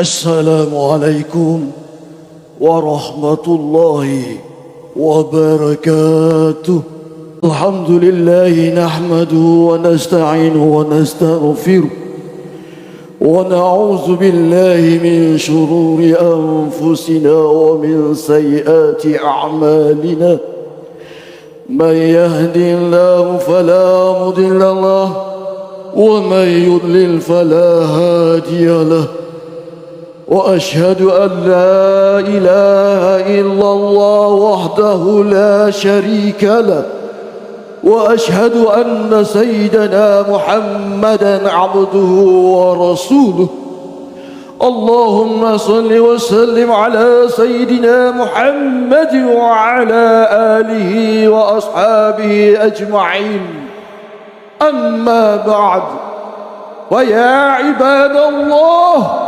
Assalamualaikum warahmatullahi wabarakatuh. Alhamdulillah nahmaduhu wa nasta'inuhu wa nastaghfiruh wa na'udzu billahi min shururi anfusina wa min sayyiati a'malina. Man yahdihillahu fala mudilla lahu wa man yudlil fala hadiya lahu. وأشهد أن لا إله إلا الله وحده لا شريك له وأشهد أن سيدنا محمدا عبده ورسوله. اللهم صل وسلم على سيدنا محمد وعلى آله وأصحابه أجمعين. أما بعد، ويا عباد الله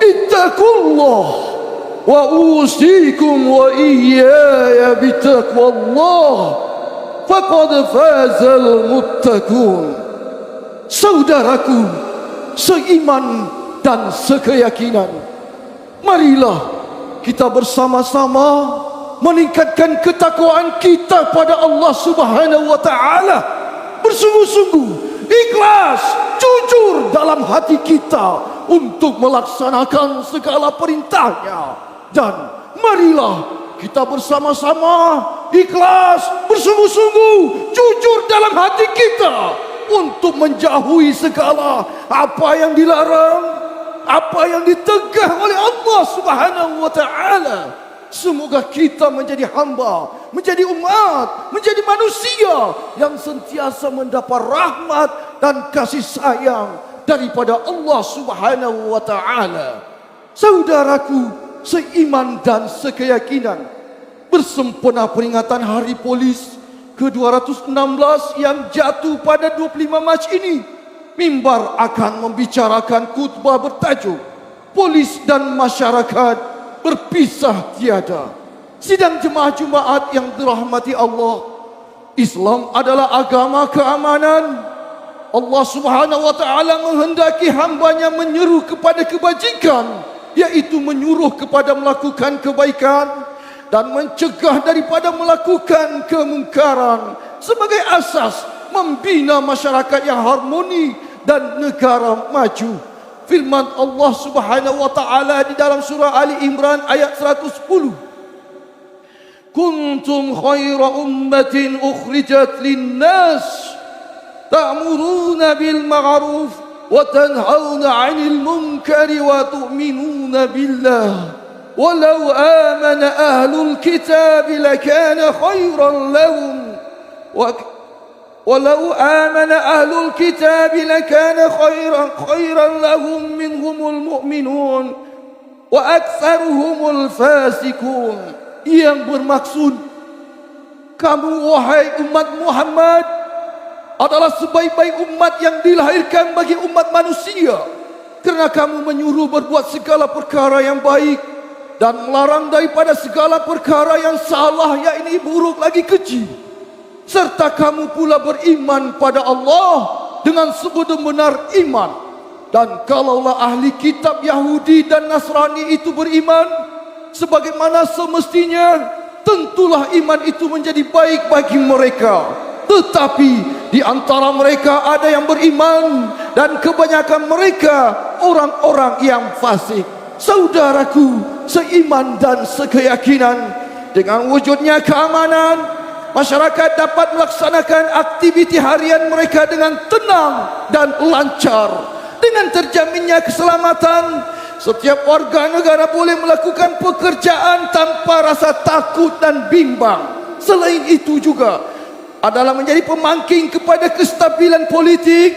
اتقوا الله وأوصيكم وإياي بتقوى الله فقد فاز المتقون. Saudaraku seiman dan sekeyakinan, marilah kita bersama-sama meningkatkan ketakwaan kita pada Allah Subhanahu wa taala, bersungguh-sungguh ikhlas, jujur dalam hati kita untuk melaksanakan segala perintahnya. Dan marilah kita bersama-sama ikhlas, bersungguh-sungguh, jujur dalam hati kita untuk menjauhi segala apa yang dilarang, apa yang ditegah oleh Allah Subhanahu wa taala. Semoga kita menjadi hamba, menjadi umat, menjadi manusia yang sentiasa mendapat rahmat dan kasih sayang daripada Allah Subhanahu wa taala. Saudaraku seiman dan sekeyakinan, bersempena peringatan Hari Polis ke-216 yang jatuh pada 25 Mac ini, mimbar akan membicarakan khutbah bertajuk Polis dan Masyarakat Berpisah Tiada. Sidang jemaah Jumaat yang dirahmati Allah, Islam adalah agama keamanan. Allah Subhanahu wa taala menghendaki hambanya menyeru kepada kebajikan, yaitu menyuruh kepada melakukan kebaikan dan mencegah daripada melakukan kemungkaran sebagai asas membina masyarakat yang harmoni dan negara maju. Firman Allah Subhanahu wa taala di dalam surah Ali Imran ayat 110, kuntum khaira ummatin ukhrijat linnas ta'muruna bil ma'ruf wa tanhauna 'anil munkari wa tu'minuna billah walau amana ahlul kitab lakana khairan lahum ولو آمن أهل الكتاب لكان خيرا لهم منهم المؤمنون وأكثرهم الفاسقون. Yang bermaksud, kamu wahai umat Muhammad adalah sebaik-baik umat yang dilahirkan bagi umat manusia, kerana kamu menyuruh berbuat segala perkara yang baik dan melarang daripada segala perkara yang salah, yakni buruk lagi keji. Serta kamu pula beriman pada Allah dengan sebenar-benar iman. Dan kalaulah ahli kitab Yahudi dan Nasrani itu beriman sebagaimana semestinya, tentulah iman itu menjadi baik bagi mereka. Tetapi di antara mereka ada yang beriman dan kebanyakan mereka orang-orang yang fasik. Saudaraku seiman dan sekeyakinan, dengan wujudnya keamanan, masyarakat dapat melaksanakan aktiviti harian mereka dengan tenang dan lancar. Dengan terjaminnya keselamatan, setiap warga negara boleh melakukan pekerjaan tanpa rasa takut dan bimbang. Selain itu juga adalah menjadi pemangking kepada kestabilan politik,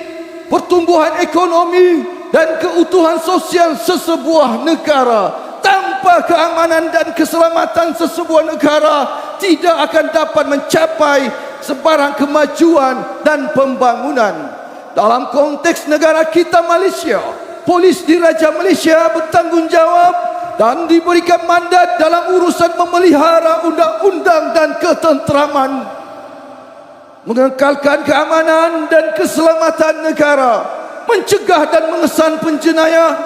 pertumbuhan ekonomi dan keutuhan sosial sesebuah negara. Tanpa keamanan dan keselamatan sesebuah negara tidak akan dapat mencapai sebarang kemajuan dan pembangunan. Dalam konteks negara kita Malaysia, polis diraja Malaysia bertanggungjawab dan diberikan mandat dalam urusan memelihara undang-undang dan ketenteraman, mengekalkan keamanan dan keselamatan negara, mencegah dan mengesan penjenayah,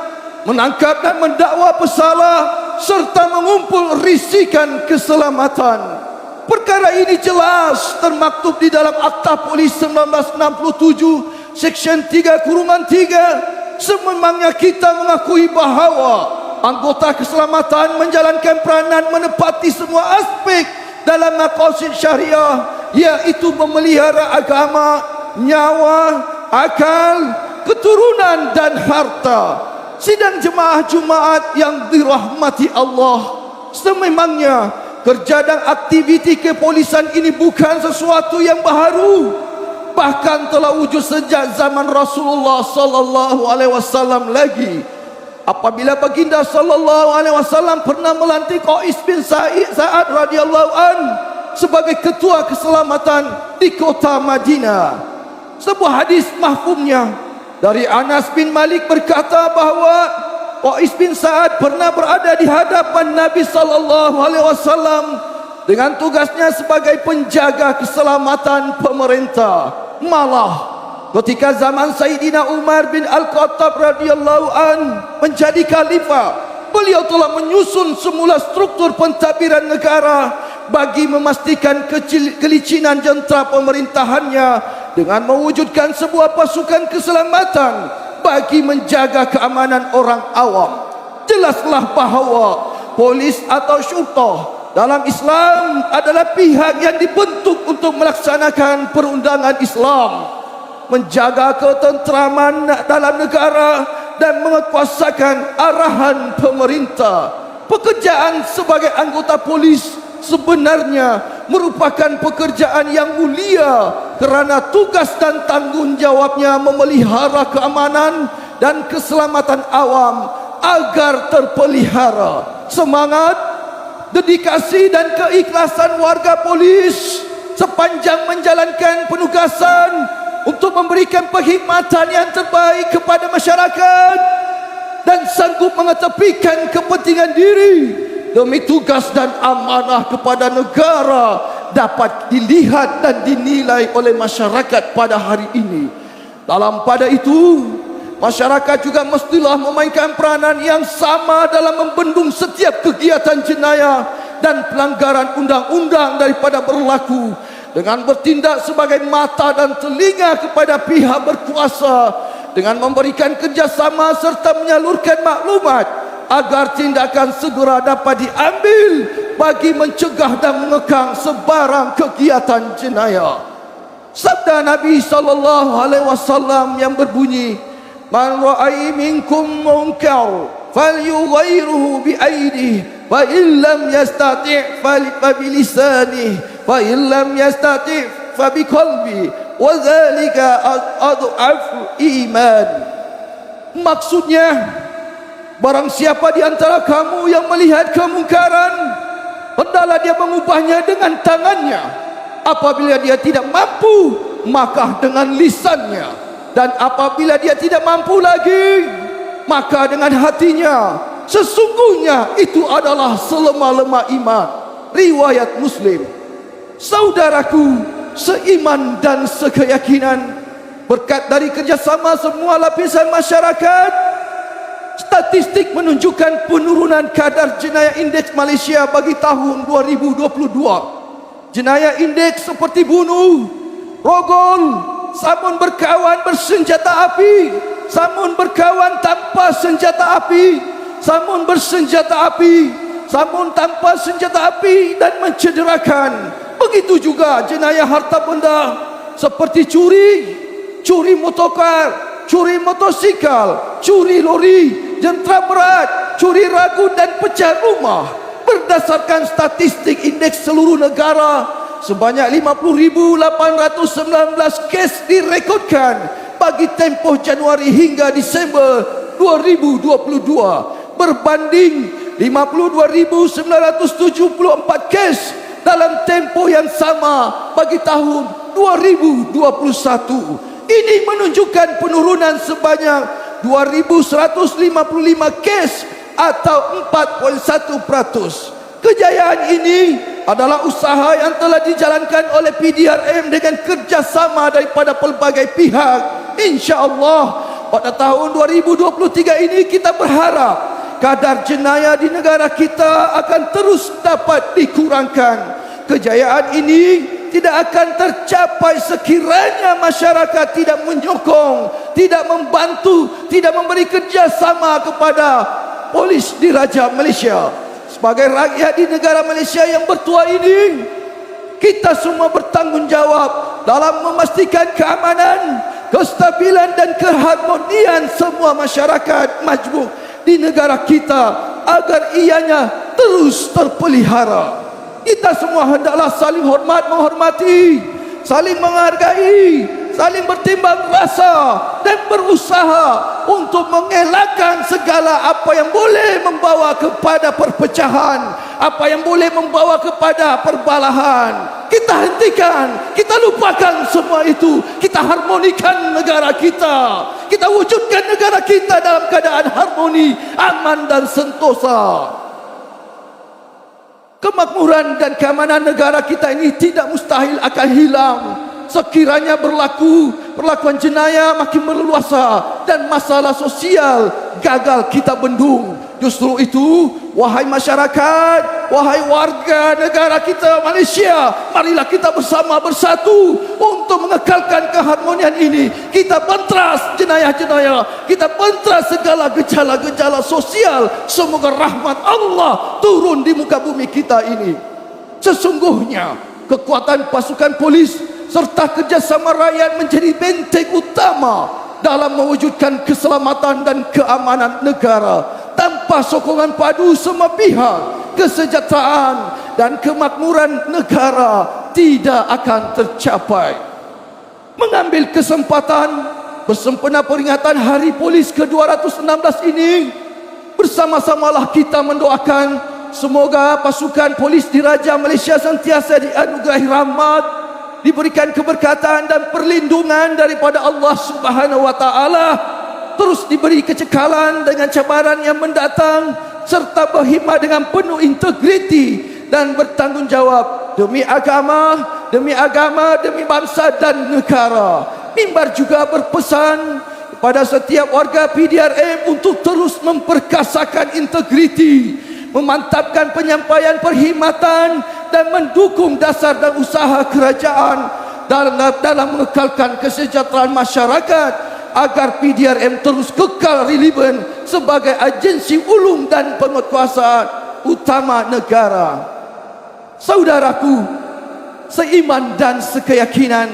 menangkap dan mendakwa pesalah, serta mengumpul risikan keselamatan. Perkara ini jelas termaktub di dalam Akta Polis 1967 Seksyen 3/3. Sememangnya kita mengakui bahawa anggota keselamatan menjalankan peranan menepati semua aspek dalam maqasid syariah, iaitu memelihara agama, nyawa, akal, keturunan dan harta. Sidang jemaah Jumaat yang dirahmati Allah, sememangnya kerja dan aktiviti kepolisian ini bukan sesuatu yang baru, bahkan telah wujud sejak zaman Rasulullah sallallahu alaihi wasallam lagi. Apabila baginda sallallahu alaihi wasallam pernah melantik Qais bin Sa'ad radhiyallahu an sebagai ketua keselamatan di kota Madinah. Sebuah hadis mahfumnya dari Anas bin Malik berkata bahawa Qais bin Sa'ad pernah berada di hadapan Nabi sallallahu alaihi wasallam dengan tugasnya sebagai penjaga keselamatan pemerintah. Malah ketika zaman Sayyidina Umar bin Al-Khattab radhiyallahu an menjadi khalifah, beliau telah menyusun semula struktur pentadbiran negara bagi memastikan kelicinan jentera pemerintahannya dengan mewujudkan sebuah pasukan keselamatan bagi menjaga keamanan orang awam. Jelaslah bahawa polis atau syurtah dalam Islam adalah pihak yang dibentuk untuk melaksanakan perundangan Islam, menjaga ketenteraman dalam negara dan menguasakan arahan pemerintah. Pekerjaan sebagai anggota polis sebenarnya merupakan pekerjaan yang mulia kerana tugas dan tanggungjawabnya memelihara keamanan dan keselamatan awam agar terpelihara. Semangat, dedikasi dan keikhlasan warga polis sepanjang menjalankan penugasan untuk memberikan perkhidmatan yang terbaik kepada masyarakat dan sanggup mengetepikan kepentingan diri demi tugas dan amanah kepada negara dapat dilihat dan dinilai oleh masyarakat pada hari ini. Dalam pada itu, masyarakat juga mestilah memainkan peranan yang sama dalam membendung setiap kegiatan jenayah dan pelanggaran undang-undang daripada berlaku, dengan bertindak sebagai mata dan telinga kepada pihak berkuasa, dengan memberikan kerjasama serta menyalurkan maklumat agar tindakan segera dapat diambil bagi mencegah dan mengekang sebarang kegiatan jenayah. Sabda Nabi sallallahu alaihi wasallam yang berbunyi, "Man ra'a minkum munkar falyughayyirhu bi aydihi, fa in lam yastati' fa bi lisanihi, fa in lam yastati' fa bi qalbi, wa dzalika adhafu iman." Maksudnya, barang siapa di antara kamu yang melihat kemungkaran, hendaklah dia mengubahnya dengan tangannya. Apabila dia tidak mampu, maka dengan lisannya. Dan apabila dia tidak mampu lagi, maka dengan hatinya. Sesungguhnya itu adalah selemah-lemah iman. Riwayat Muslim. Saudaraku seiman dan sekeyakinan, berkat dari kerjasama semua lapisan masyarakat, statistik menunjukkan penurunan kadar jenayah indeks Malaysia bagi tahun 2022. Jenayah indeks seperti bunuh, rogol, samun berkawan bersenjata api, samun berkawan tanpa senjata api, samun bersenjata api, samun tanpa senjata api dan mencederakan. Begitu juga jenayah harta benda seperti curi, curi motorkar, curi motosikal, curi lori, jentera berat, curi ragun dan pecah rumah. Berdasarkan statistik indeks seluruh negara, sebanyak 50,819 kes direkodkan bagi tempoh Januari hingga Disember 2022, berbanding 52,974 kes dalam tempoh yang sama bagi tahun 2021. Ini menunjukkan penurunan sebanyak 2,155 kes atau 4.1%. Kejayaan ini adalah usaha yang telah dijalankan oleh PDRM dengan kerjasama daripada pelbagai pihak. InsyaAllah pada tahun 2023 ini kita berharap kadar jenayah di negara kita akan terus dapat dikurangkan. Kejayaan ini tidak akan tercapai sekiranya masyarakat tidak menyokong, tidak membantu, tidak memberi kerjasama kepada polis diraja Malaysia. Sebagai rakyat di negara Malaysia yang bertuah ini, kita semua bertanggungjawab dalam memastikan keamanan, kestabilan dan keharmonian semua masyarakat majmuk di negara kita agar ianya terus terpelihara. Kita semua hendaklah saling hormat menghormati, saling menghargai, saling bertimbang rasa dan berusaha untuk mengelakkan segala apa yang boleh membawa kepada perpecahan, apa yang boleh membawa kepada perbalahan. Kita hentikan, kita lupakan semua itu, kita harmonikan negara kita, kita wujudkan negara kita dalam keadaan harmoni, aman dan sentosa. Kemakmuran dan keamanan negara kita ini tidak mustahil akan hilang sekiranya perlakuan jenayah makin berleluasa dan masalah sosial gagal kita bendung. Justru itu, wahai masyarakat, wahai warga negara kita Malaysia, marilah kita bersatu untuk mengekalkan keharmonian ini. Kita bentras jenayah-jenayah, kita bentras segala gejala-gejala sosial. Semoga rahmat Allah turun di muka bumi kita ini. Sesungguhnya kekuatan pasukan polis serta kerjasama rakyat menjadi benteng utama dalam mewujudkan keselamatan dan keamanan negara. Tanpa sokongan padu semua pihak, kesejahteraan dan kemakmuran negara tidak akan tercapai. Mengambil kesempatan bersempena peringatan Hari Polis ke-216 ini, bersama-samalah kita mendoakan semoga pasukan polis diraja Malaysia sentiasa dianugerahi rahmat, diberikan keberkatan dan perlindungan daripada Allah Subhanahu wa taala, terus diberi kecekalan dengan cabaran yang mendatang, serta berkhidmat dengan penuh integriti dan bertanggungjawab demi agama, demi bangsa dan negara. Mimbar juga berpesan kepada setiap warga PDRM untuk terus memperkasakan integriti, memantapkan penyampaian perkhidmatan dan mendukung dasar dan usaha kerajaan dalam mengekalkan kesejahteraan masyarakat agar PDRM terus kekal relevan sebagai agensi ulung dan penguatkuasaan utama negara. Saudaraku seiman dan sekeyakinan,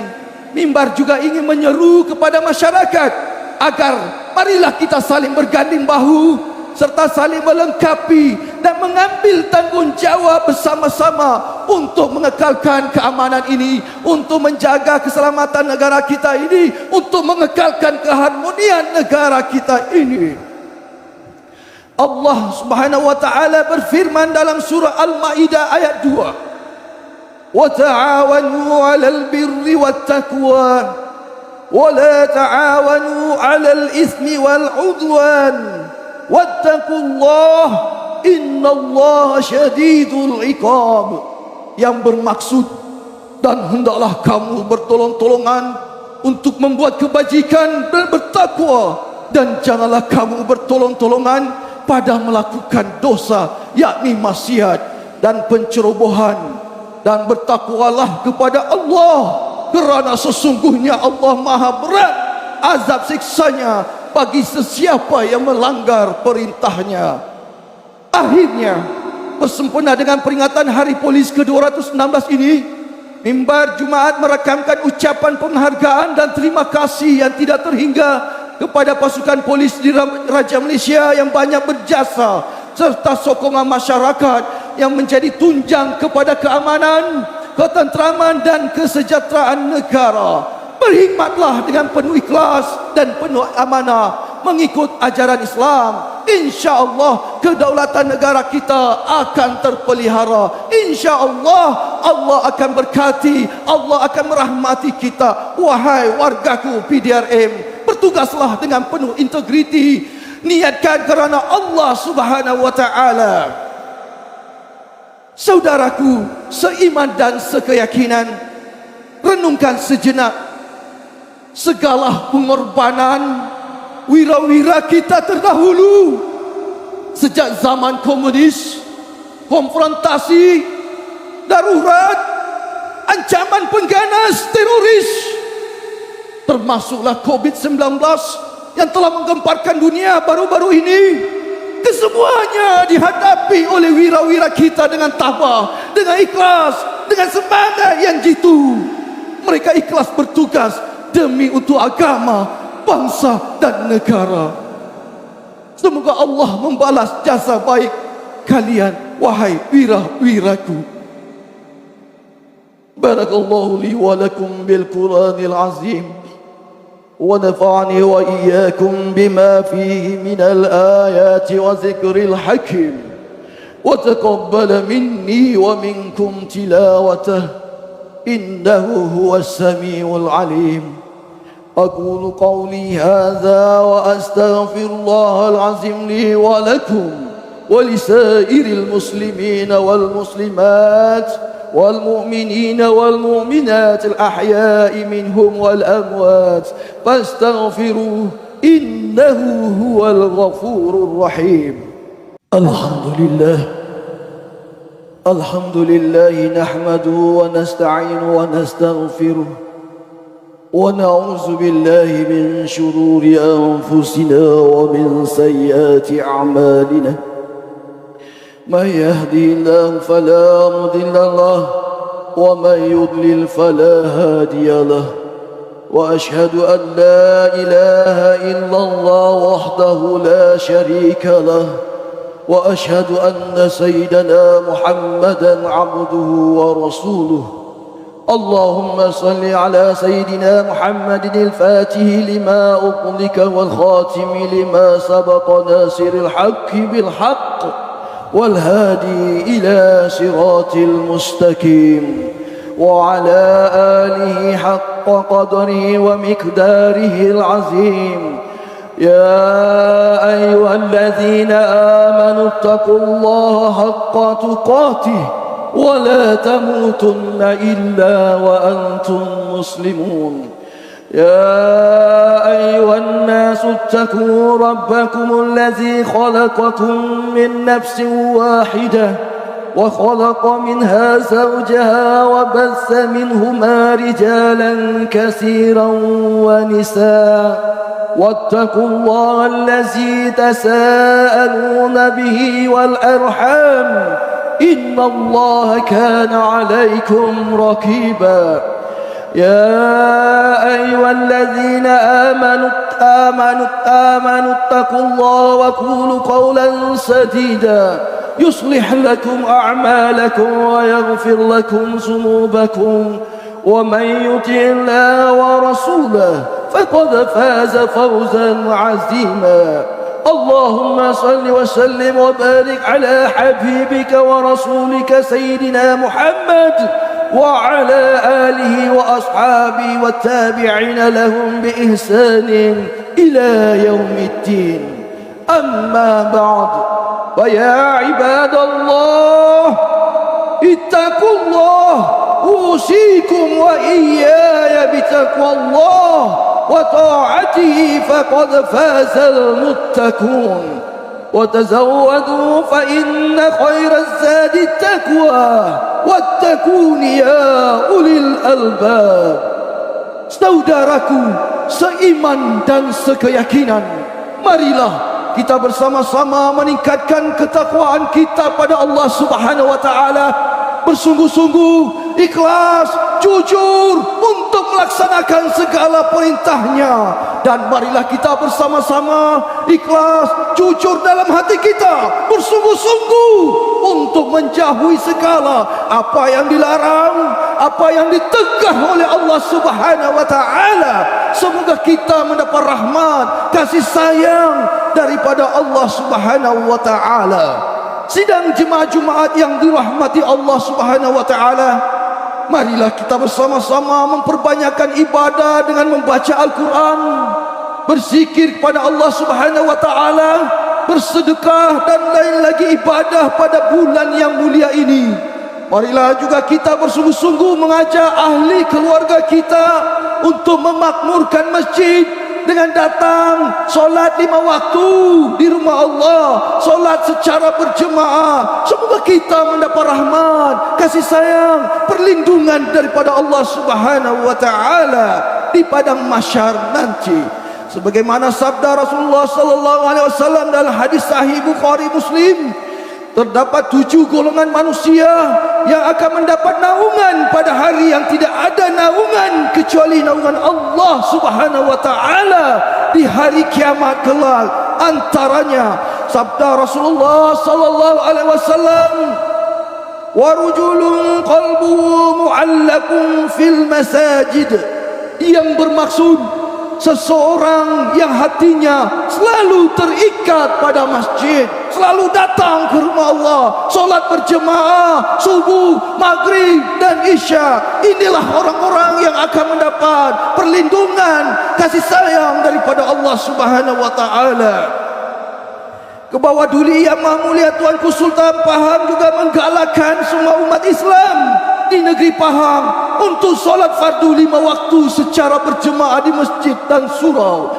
mimbar juga ingin menyeru kepada masyarakat agar marilah kita saling berganding bahu serta saling melengkapi dan mengambil tanggungjawab bersama-sama untuk mengekalkan keamanan ini, untuk menjaga keselamatan negara kita ini, untuk mengekalkan keharmonian negara kita ini. Allah Subhanahu wa taala berfirman dalam surah Al-Maidah ayat 2, "Wa ta'awanu 'alal birri wat taqwa wa la ta'awanu 'alal itsmi wal 'udwan wattaqullah innallaha syadidul iqab." Yang bermaksud, dan hendaklah kamu bertolong-tolongan untuk membuat kebajikan dan bertakwa, dan janganlah kamu bertolong-tolongan pada melakukan dosa, yakni maksiat dan pencerobohan, dan bertakwalah kepada Allah, kerana sesungguhnya Allah maha berat azab siksanya bagi sesiapa yang melanggar perintahnya. Akhirnya, bersempena dengan peringatan Hari Polis ke-216 ini, mimbar Jumaat merakamkan ucapan penghargaan dan terima kasih yang tidak terhingga kepada pasukan polis di Raja Malaysia yang banyak berjasa, serta sokongan masyarakat yang menjadi tunjang kepada keamanan, ketenteraman dan kesejahteraan negara. Berkhidmatlah dengan penuh ikhlas dan penuh amanah mengikut ajaran Islam. InsyaAllah kedaulatan negara kita akan terpelihara. InsyaAllah Allah akan berkati, Allah akan merahmati kita. Wahai wargaku PDRM, bertugaslah dengan penuh integriti, niatkan kerana Allah Subhanahu wa taala. Saudaraku seiman dan sekeyakinan, renungkan sejenak segala pengorbanan, wira-wira kita terdahulu. Sejak zaman komunis, konfrontasi, darurat, ancaman pengganas, teroris, termasuklah COVID-19 yang telah menggemparkan dunia baru-baru ini. Kesemuanya dihadapi oleh wira-wira kita dengan tabah, dengan ikhlas, dengan semangat yang jitu. Mereka ikhlas bertugas demi untuk agama, bangsa dan negara. Semoga Allah membalas jasa baik kalian, wahai wira-wiraku. Barakallahu li wa lakum bil Qur'anil azim, wa nafa'ani wa iyyakum bima fihi minal ayati wa zikril hakim, wa taqabbala minni wa minkum tilawatah, innahu huwas samiul alim. أقول قولي هذا وأستغفر الله العظيم لي ولكم ولسائر المسلمين والمسلمات والمؤمنين والمؤمنات الأحياء منهم والأموات فاستغفروه إنه هو الغفور الرحيم. الحمد لله نحمده ونستعينه ونستغفره ونعوذ بالله من شرور أنفسنا ومن سيئات أعمالنا. من يهدي الله فلا مضل له ومن يضلل فلا هادي له. وأشهد أن لا إله إلا الله وحده لا شريك له. وأشهد أن سيدنا محمدا عبده ورسوله. اللهم صل على سيدنا محمد الفاتح لما أغلق والخاتم لما سبق ناصر الحق بالحق والهادي إلى صراط المستقيم وعلى آله حق قدره ومقداره العظيم. يا أيها الذين آمنوا اتقوا الله حق تقاته ولا تموتن إلا وأنتم مسلمون. يا أيها الناس اتقوا ربكم الذي خلقكم من نفس واحدة وخلق منها زوجها وبث منهما رجالا كثيرا ونساء واتقوا الله الذي تساءلون به والأرحام إن الله كان عليكم رقيبا. يا أيها الذين آمنوا اتقوا الله وقولوا قولا سديدا يصلح لكم أعمالكم ويغفر لكم ذنوبكم ومن يطع الله ورسوله فقد فاز فوزا عظيما. اللهم صل وسلم وبارك على حبيبك ورسولك سيدنا محمد وعلى آله وأصحابه والتابعين لهم بإحسان إلى يوم الدين. أما بعد فيا عباد الله اتقوا الله أوصيكم وإياي بتقوى الله وطاعته فقد فاز المتقون. وتزودوا فإن خير الزاد التقوى واتقون يا أولي الألباب. Saudaraku seiman dan sekeyakinan, marilah kita bersama-sama meningkatkan ketakwaan kita pada Allah Subhanahu wa taala, bersungguh-sungguh, ikhlas, jujur untuk melaksanakan segala perintahnya. Dan marilah kita bersama-sama ikhlas, jujur dalam hati kita, bersungguh-sungguh untuk menjauhi segala apa yang dilarang, apa yang ditegah oleh Allah Subhanahu wa taala. Semoga kita mendapat rahmat, kasih sayang daripada Allah Subhanahu wa taala. Sidang jemaah Jumaat yang dirahmati Allah Subhanahu wa taala, marilah kita bersama-sama memperbanyakkan ibadah dengan membaca Al-Quran, berzikir kepada Allah Subhanahu wa taala, bersedekah dan lain lagi ibadah pada bulan yang mulia ini. Marilah juga kita bersungguh-sungguh mengajak ahli keluarga kita untuk memakmurkan masjid, dengan datang solat 5 waktu di rumah Allah, solat secara berjemaah. Semoga kita mendapat rahmat, kasih sayang, perlindungan daripada Allah Subhanahu wa taala di padang mahsyar nanti. Sebagaimana sabda Rasulullah sallallahu alaihi wasallam dalam hadis sahih Bukhari Muslim, terdapat 7 golongan manusia yang akan mendapat naungan pada hari yang tidak ada naungan kecuali naungan Allah Subhanahu wa taala di hari kiamat kelak. Antaranya sabda Rasulullah sallallahu alaihi wasallam, wa rajulun qalbuhu mu'allaqun fil masajid, yang bermaksud seseorang yang hatinya selalu terikat pada masjid, selalu datang ke rumah Allah, solat berjemaah subuh, maghrib dan isya. Inilah orang-orang yang akan mendapat perlindungan, kasih sayang daripada Allah Subhanahu wa taala. Ke bawah duli yang Maha Mulia Tuanku Sultan Pahang juga menggalakkan semua umat Islam di negeri Pahang untuk solat fardu 5 waktu secara berjemaah di masjid dan surau.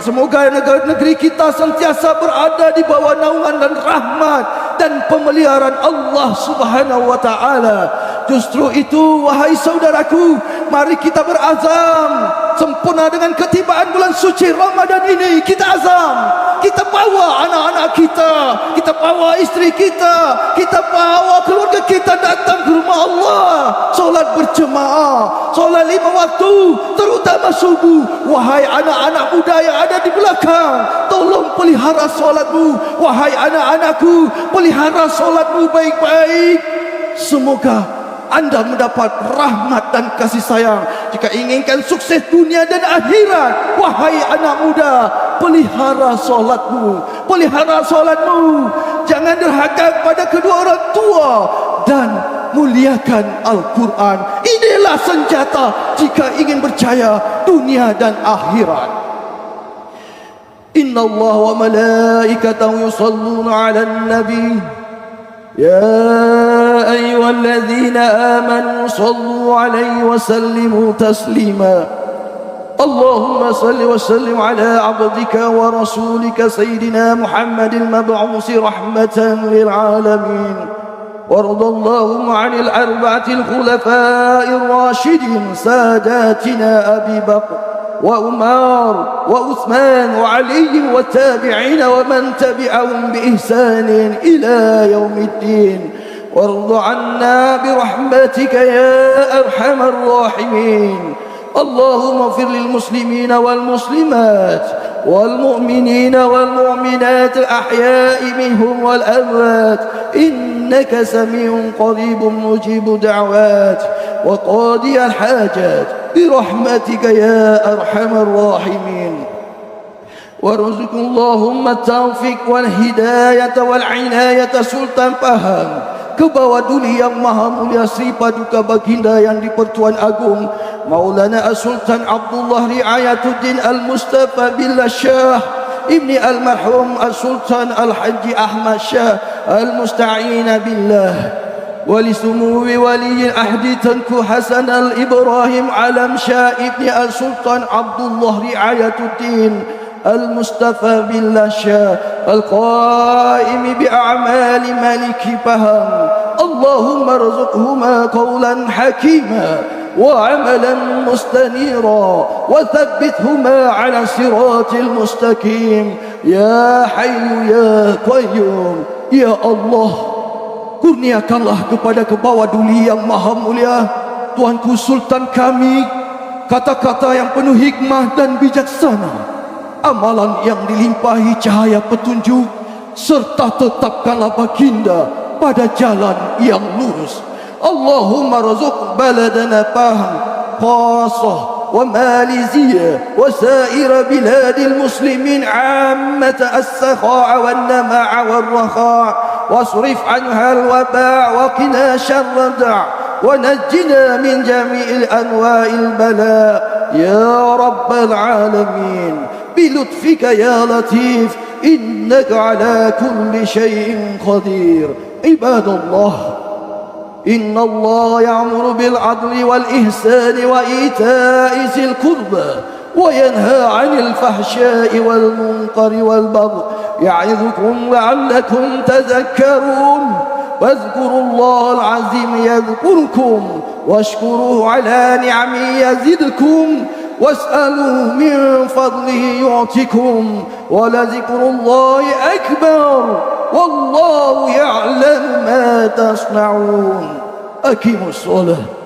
Semoga negeri kita sentiasa berada di bawah naungan dan rahmat dan pemeliharaan Allah Subhanahu wa taala. Justru itu, wahai saudaraku, mari kita berazam sempurna dengan ketibaan bulan suci Ramadan ini. Kita azam, kita bawa anak-anak kita bawa isteri kita bawa keluarga kita datang ke rumah Allah, solat berjemaah, solat 5 waktu, terutama subuh. Wahai anak-anak muda yang ada di belakang, tolong pelihara solatmu. Wahai anak-anakku, pelihara solatmu baik-baik. Semoga anda mendapat rahmat dan kasih sayang. Jika inginkan sukses dunia dan akhirat, wahai anak muda, pelihara solatmu, pelihara solatmu. Jangan derhaka kepada kedua orang tua dan muliakan Al-Quran. Inilah senjata jika ingin berjaya dunia dan akhirat. Inna Allah wa malaikatahu yusalluna ala nabi, ya ayyuhalladzina amanu sallu alaihi wa sallimu taslima. Allahumma salli wa sallim ala abdika wa rasulika sayyidina Muhammadil mab'usi rahmatan lil alamin. وارض اللهم عن الأربعة الخلفاء الراشدين ساداتنا أبي بكر وعمر وعثمان وعلي والتابعين ومن تبعهم بإحسان إلى يوم الدين. وارض عنا برحمتك يا أرحم الراحمين. اللهم اغفر للمسلمين والمسلمات والمؤمنين والمؤمنات الأحياء منهم والأموات إنك سميع قريب مجيب دعوات وقاضي الحاجات برحمتك يا أرحم الراحمين. وارزق اللهم التوفيق والهداية والعناية Sultan Pahang ke bawah duli yang maha mulia Sri Paduka Baginda yang di-Pertuan Agung Maulana Sultan Abdullah Riayatuddin Al-Mustafa Billah Shah Ibni Al-Marhum Sultan Al-Haji Ahmad Shah Al-Musta'in Billah ولسمو ولي العهد تنكو حسن الإبراهيم علم شاه ابن السلطان عبد الله رعاية الدين المصطفى بالله شاه القائم بأعمال ملك بهام. اللهم ارزقهما قولا حكيما وعملا مستنيرا وثبتهما على الصراط المستقيم يا حي يا قيوم. يا الله, kurniakanlah kepada kebawah duli yang maha mulia Tuanku Sultan kami kata-kata yang penuh hikmah dan bijaksana, amalan yang dilimpahi cahaya petunjuk, serta tetapkanlah baginda pada jalan yang lurus. Allahumma razuq baladana Pahang khasah wa Malizia wa saira biladil muslimin ammata as-sakha'a wan nama'a wal rakha' wasrif anha al-waba' wa qina syarra da' wa najjina min jami'il anwa'il bala' ya rabbal alamin bilutfika ya latif innaka ala kulli syai'in qadir. Ibadallah, إن الله يأمر بالعدل والإحسان وإيتاء ذي القربى وينهى عن الفحشاء والمنكر والبغي يعظكم لعلكم تذكرون واذكروا الله العظيم يذكركم واشكروه على نعمه يزدكم واسألوا من فضله يعطكم ولذكر الله أكبر والله يعلم ما تصنعون. أقيموا الصلاة.